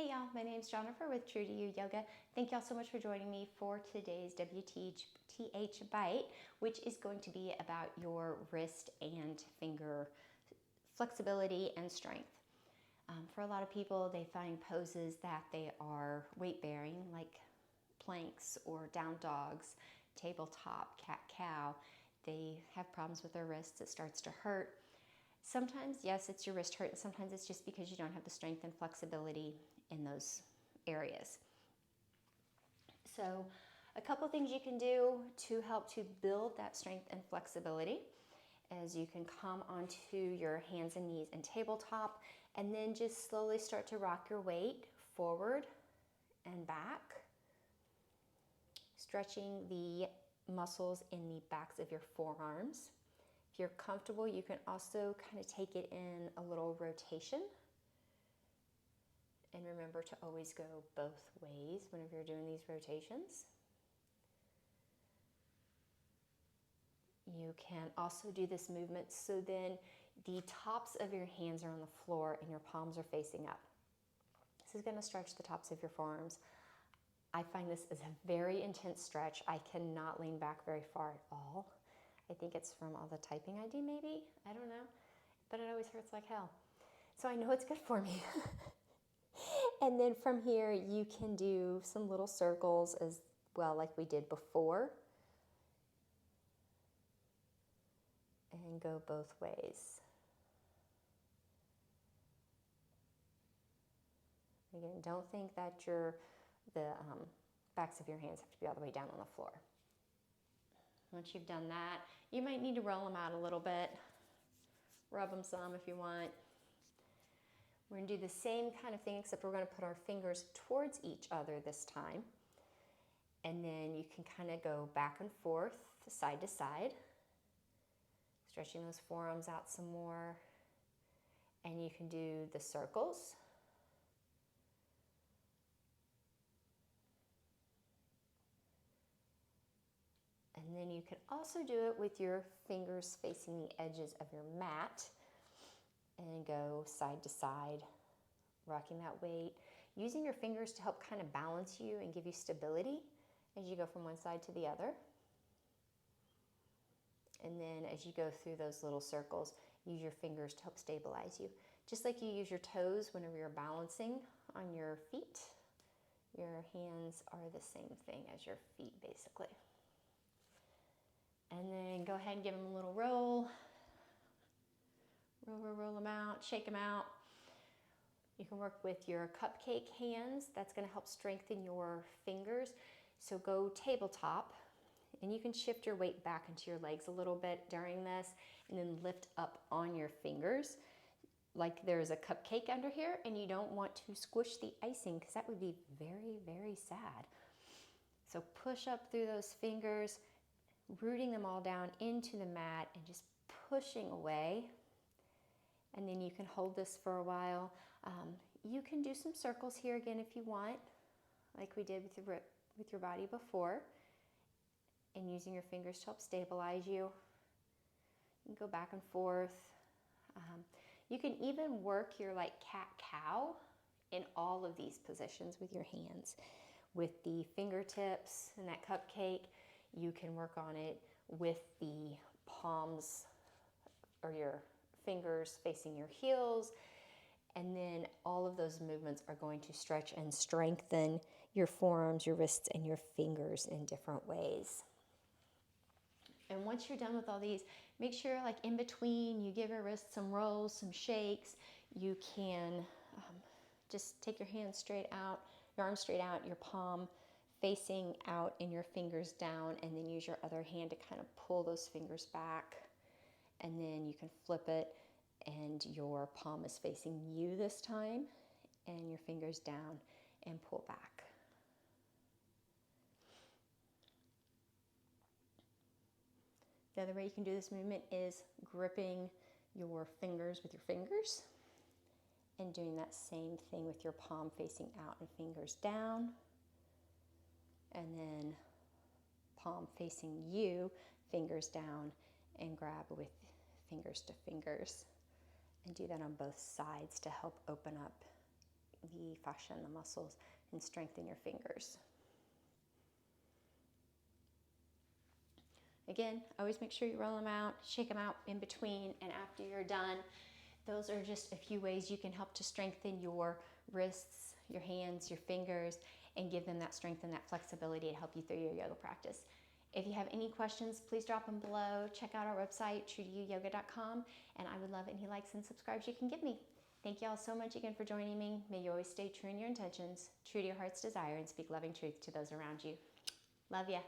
Hey y'all, my name is Jennifer with True to You Yoga. Thank y'all so much for joining me for today's WTH Bite, which is going to be about your wrist and finger flexibility and strength. For a lot of people, they find poses that they are weight-bearing, like planks or down dogs, tabletop, cat-cow. They have problems with their wrists. It starts to hurt. Sometimes, yes, it's your wrist hurt, and sometimes it's just because you don't have the strength and flexibility in those areas. So a couple things you can do to help to build that strength and flexibility is you can come onto your hands and knees and tabletop, and then just slowly start to rock your weight forward and back, stretching the muscles in the backs of your forearms. If you're comfortable, you can also kind of take it in a little rotation. And remember to always go both ways whenever you're doing these rotations. You can also do this movement so then the tops of your hands are on the floor and your palms are facing up. This is going to stretch the tops of your forearms. I find this is a very intense stretch. I cannot lean back very far at all. I think it's from all the typing I do, maybe. I don't know. But it always hurts like hell. So I know it's good for me. And then from here, you can do some little circles as well, like we did before. And go both ways. Again, don't think that the backs of your hands have to be all the way down on the floor. Once you've done that, you might need to roll them out a little bit. Rub them some if you want. We're going to do the same kind of thing, except we're going to put our fingers towards each other this time. And then you can kind of go back and forth, side to side, stretching those forearms out some more. And you can do the circles. And then you can also do it with your fingers facing the edges of your mat and go side to side, rocking that weight, using your fingers to help kind of balance you and give you stability as you go from one side to the other. And then as you go through those little circles, use your fingers to help stabilize you. Just like you use your toes whenever you're balancing on your feet, your hands are the same thing as your feet, basically. And then go ahead and give them a little roll. Roll them out, shake them out. You can work with your cupcake hands. That's going to help strengthen your fingers. So go tabletop, and you can shift your weight back into your legs a little bit during this, and then lift up on your fingers like there's a cupcake under here, and you don't want to squish the icing because that would be very, very sad. So push up through those fingers, rooting them all down into the mat and just pushing away. And then you can hold this for a while. You can do some circles here again if you want, like we did with your body before, and using your fingers to help stabilize you. You can go back and forth. You can even work your like cat-cow in all of these positions with your hands. With the fingertips and that cupcake, you can work on it with the palms or your fingers facing your heels. And then all of those movements are going to stretch and strengthen your forearms, your wrists, and your fingers in different ways. And once you're done with all these, make sure like in between you give your wrists some rolls, some shakes. You can just take your hands straight out, your arms straight out, your palm facing out and your fingers down, and then use your other hand to kind of pull those fingers back. And then you can flip it and your palm is facing you this time, and your fingers down and pull back. The other way you can do this movement is gripping your fingers with your fingers and doing that same thing with your palm facing out and fingers down. And then palm facing you, fingers down, and grab with fingers to fingers. And do that on both sides to help open up, the fascia and the muscles and strengthen your fingers. Again, always make sure you roll them out, shake them out in between and after you're done. Those are just a few ways you can help to strengthen your wrists, your hands, your fingers, and give them that strength and that flexibility to help you through your yoga practice. If you have any questions, please drop them below. Check out our website, truetoyouyoga.com, and I would love any likes and subscribes you can give me. Thank you all so much again for joining me. May you always stay true in your intentions, true to your heart's desire, and speak loving truth to those around you. Love ya.